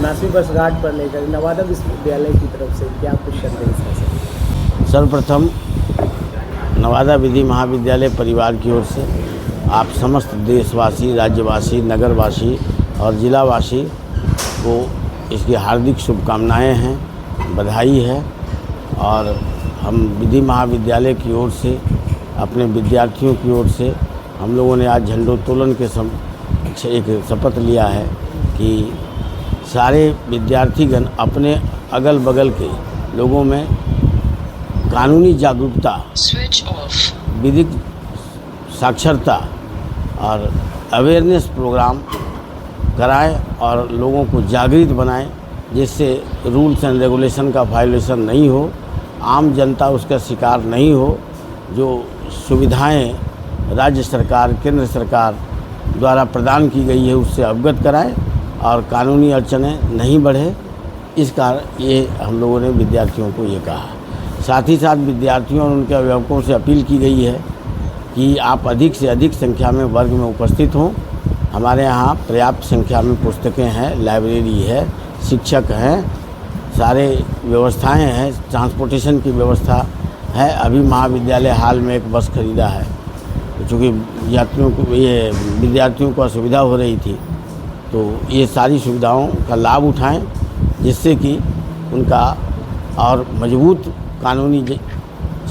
50वीं वर्षगांठ पर लेकर नवादा विश्वविद्यालय की तरफ से क्या कुछ संदेश है? सर्वप्रथम नवादा विधि महाविद्यालय परिवार की ओर से आप समस्त देशवासी, राज्यवासी, नगरवासी और जिलावासी को इसकी हार्दिक शुभकामनाएं हैं, बधाई है। और हम विधि महाविद्यालय की ओर से अपने विद्यार्थियों की ओर से हम लोगों ने आज झंडोत्तोलन के एक शपथ लिया है कि सारे विद्यार्थीगण अपने अगल बगल के लोगों में कानूनी जागरूकता, विधिक साक्षरता और अवेयरनेस प्रोग्राम कराएं और लोगों को जागृत बनाएं, जिससे रूल्स एंड रेगुलेशन का वायलेशन नहीं हो, आम जनता उसका शिकार नहीं हो। जो सुविधाएं राज्य सरकार, केंद्र सरकार द्वारा प्रदान की गई है उससे अवगत कराएं और कानूनी अड़चनें नहीं बढ़े। इस कारण ये हम लोगों ने विद्यार्थियों को ये कहा। साथ ही साथ विद्यार्थियों और उनके अभिभावकों से अपील की गई है कि आप अधिक से अधिक संख्या में वर्ग में उपस्थित हों। हमारे यहाँ पर्याप्त संख्या में पुस्तकें हैं, लाइब्रेरी है, शिक्षक हैं, सारे व्यवस्थाएं हैं, ट्रांसपोर्टेशन की व्यवस्था है। अभी महाविद्यालय हाल में एक बस खरीदा है, चूँकि विद्यार्थियों को असुविधा हो रही थी, तो ये सारी सुविधाओं का लाभ उठाएं, जिससे कि उनका और मजबूत कानूनी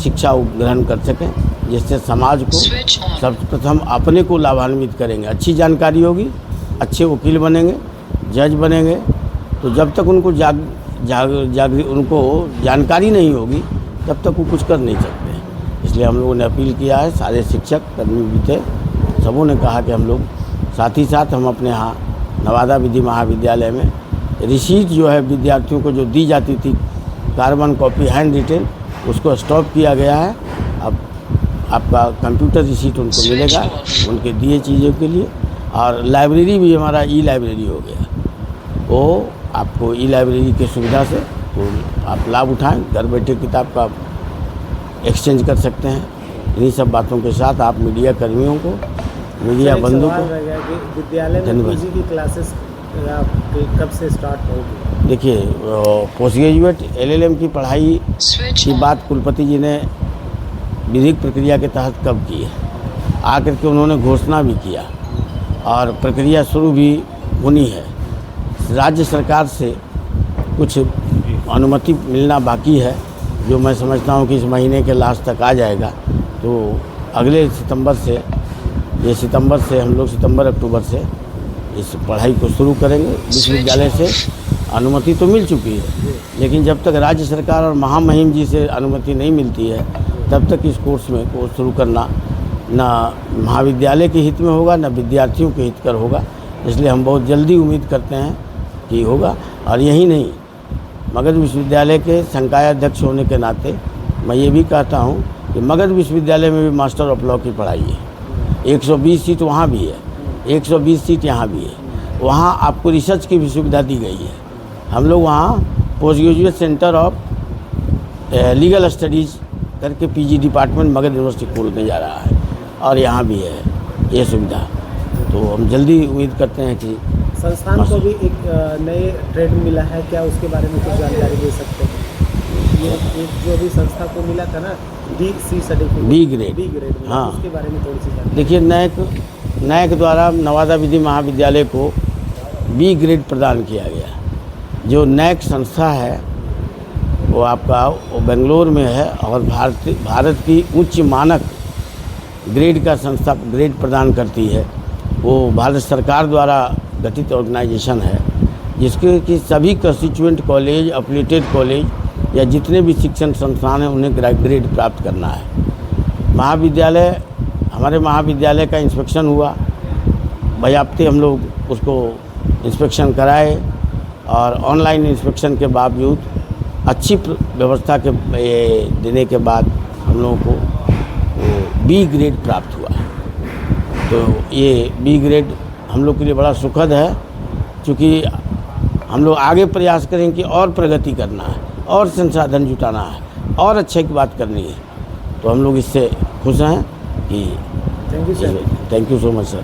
शिक्षा ग्रहण कर सकें, जिससे समाज को सर्वप्रथम अपने को लाभान्वित करेंगे। अच्छी जानकारी होगी, अच्छे वकील बनेंगे, जज बनेंगे। तो जब तक उनको उनको जानकारी नहीं होगी तब तक वो कुछ कर नहीं सकते हैं। इसलिए हम लोगों ने अपील किया है, सारे शिक्षक कर्मी भी थे, सबों ने कहा कि हम लोग साथ ही साथ हम अपने यहाँ नवादा विधि महाविद्यालय में रिसीट जो है विद्यार्थियों को जो दी जाती थी कार्बन कॉपी हैंड रिटेन, उसको स्टॉप किया गया है। अब आपका कंप्यूटर रिसीट उनको मिलेगा उनके दिए चीज़ों के लिए। और लाइब्रेरी भी हमारा ई लाइब्रेरी हो गया, वो आपको ई लाइब्रेरी की सुविधा से तो आप लाभ उठाएं, घर बैठे किताब का एक्सचेंज कर सकते हैं। इन्हीं सब बातों के साथ आप मीडिया कर्मियों को, मीडिया बंधु को विद्यालय में पीजी की क्लासेस कब से स्टार्ट होगी? देखिए, पोस्ट ग्रेजुएट LLM की पढ़ाई की बात कुलपति जी ने विधिक प्रक्रिया के तहत कब की है, आकर के उन्होंने घोषणा भी किया और प्रक्रिया शुरू भी होनी है। राज्य सरकार से कुछ अनुमति मिलना बाकी है, जो मैं समझता हूँ कि इस महीने के लास्ट तक आ जाएगा। तो अगले सितंबर से हम लोग सितंबर-अक्टूबर से इस पढ़ाई को शुरू करेंगे। विश्वविद्यालय से अनुमति तो मिल चुकी है, लेकिन जब तक राज्य सरकार और महामहिम जी से अनुमति नहीं मिलती है तब तक इस कोर्स शुरू करना ना महाविद्यालय के हित में होगा, ना विद्यार्थियों के हित कर होगा। इसलिए हम बहुत जल्दी उम्मीद करते हैं कि होगा। और यही नहीं, मगध विश्वविद्यालय के संकाय अध्यक्ष होने के नाते मैं ये भी कहता हूँ कि मगध विश्वविद्यालय में भी मास्टर ऑफ लॉ की पढ़ाई है। 120 सीट वहाँ भी है, 120 सीट यहाँ भी है। वहाँ आपको रिसर्च की भी सुविधा दी गई है। हम लोग वहाँ post graduate centre of legal studies करके PG डिपार्टमेंट मगध यूनिवर्सिटी खोलने जा रहा है, और यहाँ भी है ये सुविधा। तो हम जल्दी उम्मीद करते हैं कि संस्थान को भी एक नए ट्रेड मिला है, क्या उसके बारे में कुछ जानकारी दे सकते हैं? ये एक जो भी संस्था को मिला था ना BC सर्टिफिकेट, B ग्रेड, हाँ, उसके बारे में थोड़ी सी जानकारी। देखिए, नैक द्वारा नवादा विधि महाविद्यालय को B ग्रेड प्रदान किया गया। जो नैक संस्था है वो आपका बेंगलोर में है और भारत की उच्च मानक ग्रेड का संस्था ग्रेड प्रदान करती है। वो भारत सरकार द्वारा गठित ऑर्गेनाइजेशन है, जिसके कि सभी कंस्टिट्यूएंट कॉलेज, एफिलिएटेड कॉलेज या जितने भी शिक्षण संस्थान हैं उन्हें ग्रेड प्राप्त करना है। हमारे महाविद्यालय का इंस्पेक्शन हुआ, बयाप्ते हम लोग उसको इंस्पेक्शन कराए और ऑनलाइन इंस्पेक्शन के बावजूद अच्छी व्यवस्था के देने के बाद हम लोगों को B ग्रेड प्राप्त हुआ। तो ये B ग्रेड हम लोग के लिए बड़ा सुखद है, क्योंकि हम लोग आगे प्रयास करें कि और प्रगति करना है, और संसाधन जुटाना है, और अच्छे की बात करनी है। तो हम लोग इससे खुश हैं कि thank you sir. Thank you so much sir.